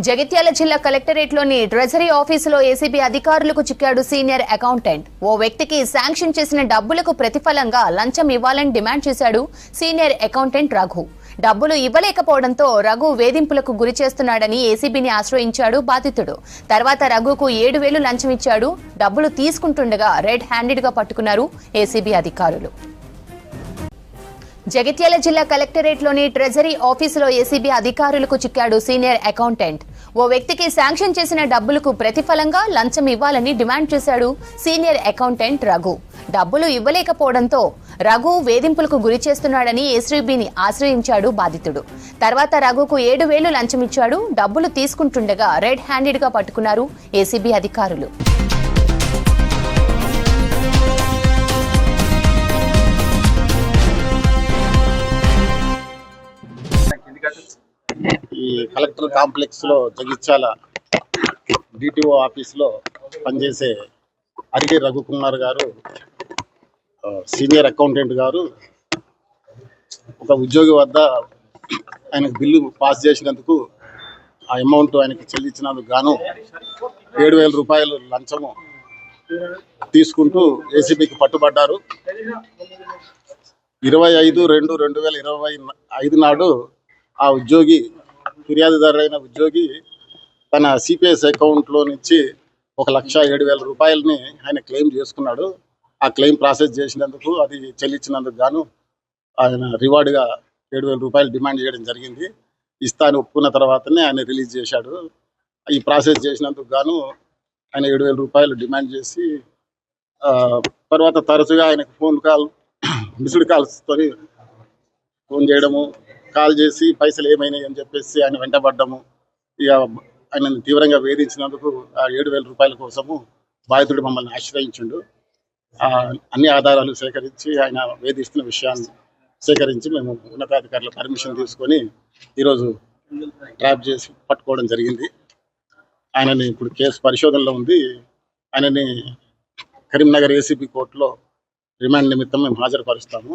జగిత్యాల జిల్లా కలెక్టరేట్లోని ట్రెజరీ ఆఫీసులో ఏసీబీ అధికారులకు చిక్కాడు సీనియర్ అకౌంటెంట్. ఓ వ్యక్తికి శాంక్షన్ చేసిన డబ్బులకు ప్రతిఫలంగా లంచం ఇవ్వాలని డిమాండ్ చేశాడు సీనియర్ అకౌంటెంట్ రఘు. డబ్బులు ఇవ్వలేకపోవడంతో రఘు వేధింపులకు గురి చేస్తున్నాడని ఏసీబీని ఆశ్రయించాడు బాధితుడు. తర్వాత రఘుకు 7,000 లంచం ఇచ్చాడు. డబ్బులు తీసుకుంటుండగా రెడ్ హ్యాండెడ్ గా పట్టుకున్నారు ఏసీబీ అధికారులు. జగిత్యాల జిల్లా కలెక్టరేట్లోని ట్రెజరీ ఆఫీసులో ఏసీబీ అధికారులకు చిక్కాడు సీనియర్ అకౌంటెంట్. ఓ వ్యక్తికి శాంక్షన్ చేసిన డబ్బులకు ప్రతిఫలంగా లంచం ఇవ్వాలని డిమాండ్ చేశాడు సీనియర్ అకౌంటెంట్ రఘు. డబ్బులు ఇవ్వలేకపోవడంతో రఘు వేధింపులకు గురి చేస్తున్నాడని ఏసీబీని ఆశ్రయించాడు బాధితుడు. తర్వాత రఘుకు 7,000 లంచం ఇచ్చాడు. డబ్బులు తీసుకుంటుండగా రెడ్ హ్యాండెడ్ గా పట్టుకున్నారు ఏసీబీ అధికారులు. ఈ కలెక్టర్ కాంప్లెక్స్ లో జగిత్యాల డిటిఓ ఆఫీస్ లో పనిచేసే అరిగే రఘుకుమార్ గారు, సీనియర్ అకౌంటెంట్ గారు, ఒక ఉద్యోగి వద్ద ఆయనకు బిల్లు పాస్ చేసినందుకు ఆ అమౌంట్ ఆయనకి చెల్లించినందుకు గాను 7,000 రూపాయలు లంచము తీసుకుంటూ ఏసీబీకి పట్టుబడ్డారు. 25/2/2025 నాడు ఆ ఉద్యోగి, ఫిర్యాదుదారుడైన ఉద్యోగి తన సిపిఎస్ అకౌంట్లో నుంచి 1,07,000 రూపాయలని ఆయన క్లెయిమ్ చేసుకున్నాడు. ఆ క్లెయిమ్ ప్రాసెస్ చేసినందుకు, అది చెల్లించినందుకు గాను ఆయన రివార్డుగా 7,000 రూపాయలు డిమాండ్ చేయడం జరిగింది. ఇస్తాను ఒప్పుకున్న తర్వాతనే ఆయన రిలీజ్ చేశాడు. ఈ ప్రాసెస్ చేసినందుకు గాను ఆయన 7,000 రూపాయలు డిమాండ్ చేసి తర్వాత తరచుగా ఆయనకు ఫోన్ కాల్, మిస్డ్ కాల్స్తో ఫోన్ చేయడము, కాల్ చేసి పైసలు ఏమైనాయి అని చెప్పేసి ఆయన వెంటబడ్డము, ఇక ఆయనను తీవ్రంగా వేధించినందుకు ఆ 7,000 రూపాయల కోసము బాధితుడు మమ్మల్ని ఆశ్రయించిండు. అన్ని ఆధారాలు సేకరించి, ఆయన వేధిస్తున్న విషయాన్ని సేకరించి మేము ఉన్నతాధికారుల పర్మిషన్ తీసుకొని ఈరోజు ట్రాప్ చేసి పట్టుకోవడం జరిగింది. ఆయనని ఇప్పుడు కేసు పరిశోధనలో ఉంది. ఆయనని కరీంనగర్ ఏసీబీ కోర్టులో రిమాండ్ నిమిత్తం మేము హాజరుపరుస్తాము.